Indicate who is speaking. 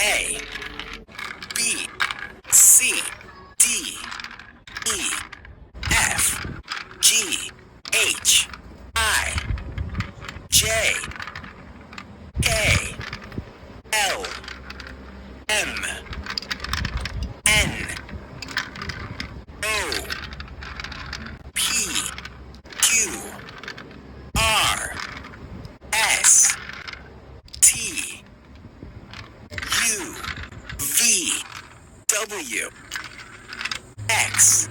Speaker 1: A, B, C, D, E, F, G, H, I, J, K, L, M, N, O, P, Q, R, S, T, U, V, W, X,